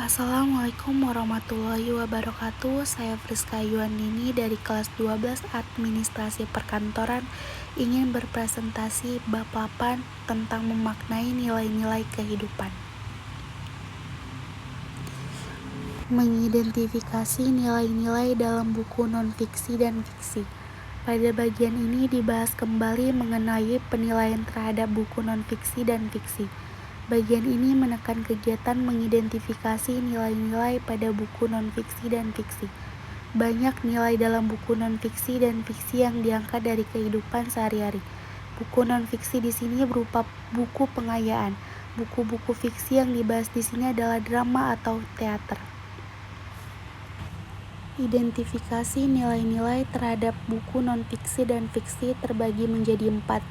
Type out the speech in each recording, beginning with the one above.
Assalamualaikum warahmatullahi wabarakatuh. Saya Friska Yuandini dari kelas 12 Administrasi Perkantoran ingin berpresentasi bab 8 tentang memaknai nilai-nilai kehidupan. Mengidentifikasi nilai-nilai dalam buku non-fiksi dan fiksi. Pada bagian ini dibahas kembali mengenai penilaian terhadap buku non-fiksi dan fiksi. Bagian ini menekan kegiatan mengidentifikasi nilai-nilai pada buku non-fiksi dan fiksi. Banyak nilai dalam buku non-fiksi dan fiksi yang diangkat dari kehidupan sehari-hari. Buku non-fiksi di sini berupa buku pengayaan. Buku-buku fiksi yang dibahas di sini adalah drama atau teater. Identifikasi nilai-nilai terhadap buku non-fiksi dan fiksi terbagi menjadi 4,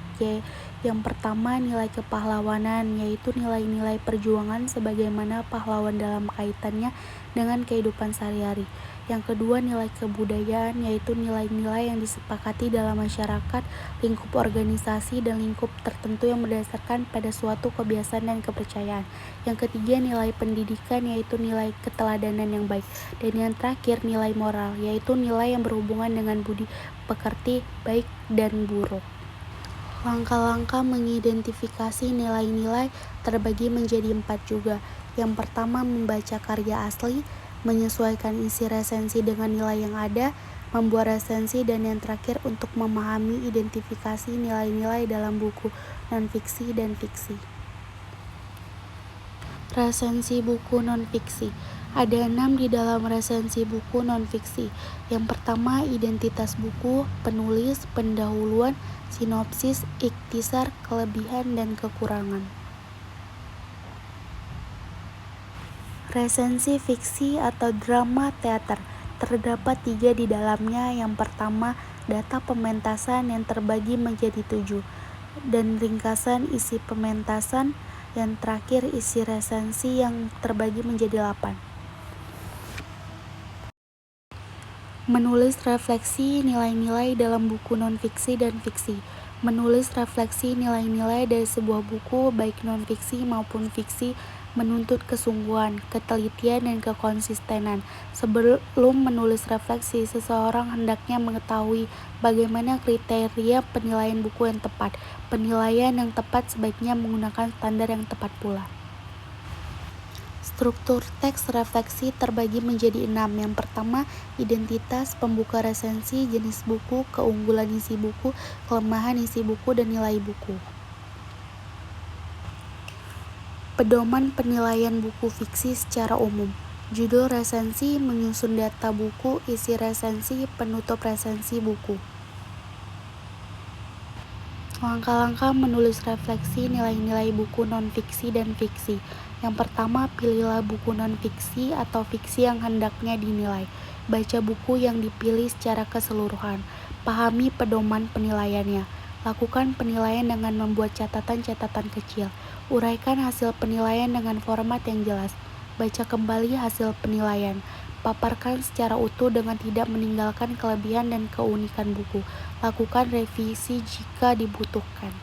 yang pertama nilai kepahlawanan, yaitu nilai-nilai perjuangan sebagaimana pahlawan dalam kaitannya dengan kehidupan sehari-hari. Yang kedua nilai kebudayaan, yaitu nilai-nilai yang disepakati dalam masyarakat, lingkup organisasi, dan lingkup tertentu yang berdasarkan pada suatu kebiasaan dan kepercayaan. Yang ketiga nilai pendidikan, yaitu nilai keteladanan yang baik. Dan yang terakhir nilai moral, yaitu nilai yang berhubungan dengan budi pekerti baik dan buruk. Langkah-langkah mengidentifikasi nilai-nilai terbagi menjadi 4 juga. Yang pertama membaca karya asli, menyesuaikan isi resensi dengan nilai yang ada, membuat resensi, dan yang terakhir untuk memahami identifikasi nilai-nilai dalam buku non-fiksi dan fiksi. Resensi buku non-fiksi. Ada 6 di dalam resensi buku non-fiksi. Yang pertama, identitas buku, penulis, pendahuluan, sinopsis, ikhtisar, kelebihan, dan kekurangan. Resensi fiksi atau drama teater. Terdapat 3 di dalamnya. Yang pertama, data pementasan yang terbagi menjadi 7, dan ringkasan isi pementasan. Yang terakhir, isi resensi yang terbagi menjadi 8. Menulis refleksi nilai-nilai dalam buku non-fiksi dan fiksi. Menulis refleksi nilai-nilai dari sebuah buku, baik non-fiksi maupun fiksi, menuntut kesungguhan, ketelitian, dan kekonsistenan. Sebelum menulis refleksi, seseorang hendaknya mengetahui bagaimana kriteria penilaian buku yang tepat. Penilaian yang tepat sebaiknya menggunakan standar yang tepat pula. Struktur teks refleksi terbagi menjadi 6. Yang pertama, identitas, pembuka resensi, jenis buku, keunggulan isi buku, kelemahan isi buku, dan nilai buku. Pedoman penilaian buku fiksi secara umum. Judul resensi, menyusun data buku, isi resensi, penutup resensi buku. Langkah-langkah menulis refleksi nilai-nilai buku non-fiksi dan fiksi. Yang pertama, pilihlah buku non-fiksi atau fiksi yang hendaknya dinilai. Baca buku yang dipilih secara keseluruhan. Pahami pedoman penilaiannya. Lakukan penilaian dengan membuat catatan-catatan kecil. Uraikan hasil penilaian dengan format yang jelas. Baca kembali hasil penilaian. Paparkan secara utuh dengan tidak meninggalkan kelebihan dan keunikan buku. Lakukan revisi jika dibutuhkan.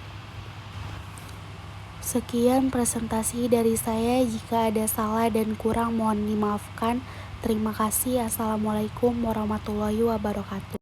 Sekian presentasi dari saya. Jika ada salah dan kurang mohon dimaafkan. Terima kasih. Assalamualaikum warahmatullahi wabarakatuh.